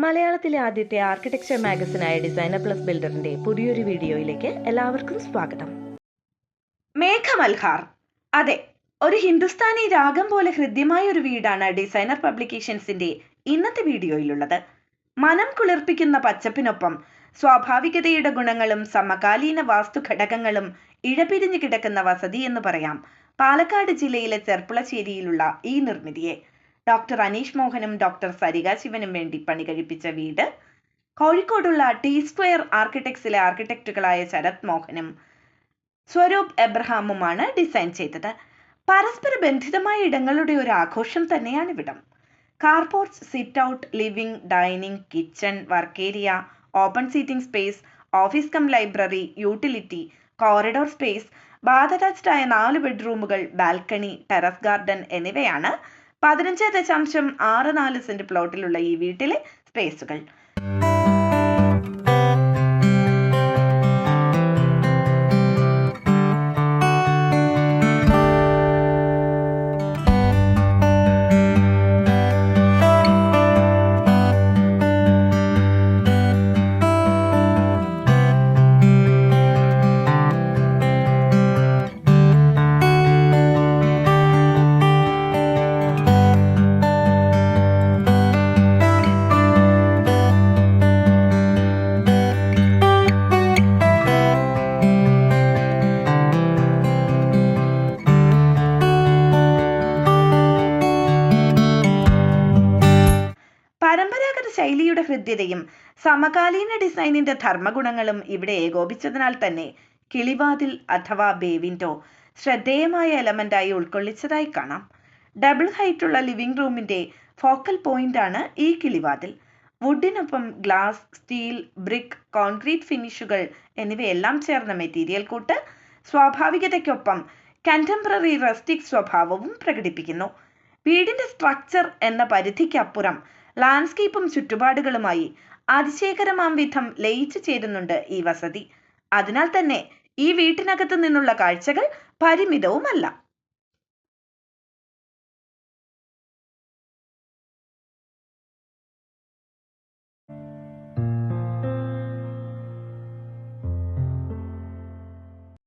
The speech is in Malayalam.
മലയാളത്തിലെ ആദ്യത്തെ ആർക്കിടെക്ചർ മാഗസിനായ ഡിസൈനർ പ്ലസ് ബിൽഡറിന്റെ പുതിയൊരു വീഡിയോയിലേക്ക് എല്ലാവർക്കും സ്വാഗതം. മേഘമൽഹാർ. അതെ, ഒരു ഹിന്ദുസ്ഥാനി രാഗം പോലെ ഹൃദ്യമായ ഒരു വീടാണ് ഡിസൈനർ പബ്ലിക്കേഷൻസിന്റെ ഇന്നത്തെ വീഡിയോയിലുള്ളത്. മനം കുളിർപ്പിക്കുന്ന പച്ചപ്പിനൊപ്പം സ്വാഭാവികതയുടെ ഗുണങ്ങളും സമകാലീന വാസ്തു ഘടകങ്ങളും ഇഴപിരിഞ്ഞു കിടക്കുന്ന വസതി എന്ന് പറയാം പാലക്കാട് ജില്ലയിലെ ചെർപ്പുളശ്ശേരിയിലുള്ള ഈ നിർമ്മിതിയെ. ഡോക്ടർ അനീഷ് മോഹനും ഡോക്ടർ സരിക ശിവനും വേണ്ടി പണി കഴിപ്പിച്ച വീട് കോഴിക്കോടുള്ള ടി സ്ക്വയർ ആർക്കിടെക്ട്സിലെ ആർക്കിടെക്റ്റുകളായ ശരത് മോഹനും സ്വരൂപ് എബ്രഹാമുമാണ് ഡിസൈൻ ചെയ്തത്. പരസ്പര ബന്ധിതമായ ഇടങ്ങളുടെ ഒരു ആഘോഷം തന്നെയാണ് ഇവിടം. Carports, sit out, living, dining, kitchen, work area, open seating space, office cum library, utility, corridor space, bath attached ആയ 4 ബെഡ്റൂമുകൾ, ബാൽക്കണി, ടെറസ് ഗാർഡൻ എന്നിവയാണ് 15.64 സെന്റ് പ്ലോട്ടിലുള്ള ഈ വീട്ടിലെ സ്പേസുകൾ. പരമ്പരാഗത ശൈലിയുടെ ഹൃദ്യതയും സമകാലീന ഡിസൈനിന്റെ ധർമ്മഗുണങ്ങളും ഇവിടെ ഏകോപിച്ചതിനാൽ തന്നെ കിളിവാതിൽ അഥവാ ബേ വിൻഡോ ശ്രദ്ധേയമായ എലമെന്റായി ഉൾക്കൊള്ളിച്ചതായി കാണാം. ഡബിൾ ഹൈറ്റുള്ള ലിവിംഗ് റൂമിന്റെ ഫോക്കൽ പോയിന്റ് ആണ് ഈ കിളിവാതിൽ. വുഡിനൊപ്പം ഗ്ലാസ്, സ്റ്റീൽ, ബ്രിക്ക്, കോൺക്രീറ്റ് ഫിനിഷുകൾ എന്നിവയെല്ലാം ചേർന്ന മെറ്റീരിയൽ കൂട്ട് സ്വാഭാവികതയ്ക്കൊപ്പം കണ്ടംപററി റസ്റ്റിക് സ്വഭാവവും പ്രകടിപ്പിക്കുന്നു. വീടിന്റെ സ്ട്രക്ചർ എന്ന പരിധിക്കപ്പുറം ലാൻഡ്സ്കേപ്പും ചുറ്റുപാടുകളുമായി അതിശയകരമാം വിധം ലയിച്ചു ചേരുന്നുണ്ട് ഈ വസതി. അതിനാൽ തന്നെ ഈ വീട്ടിനകത്ത് നിന്നുള്ള കാഴ്ചകൾ പരിമിതവുമല്ല.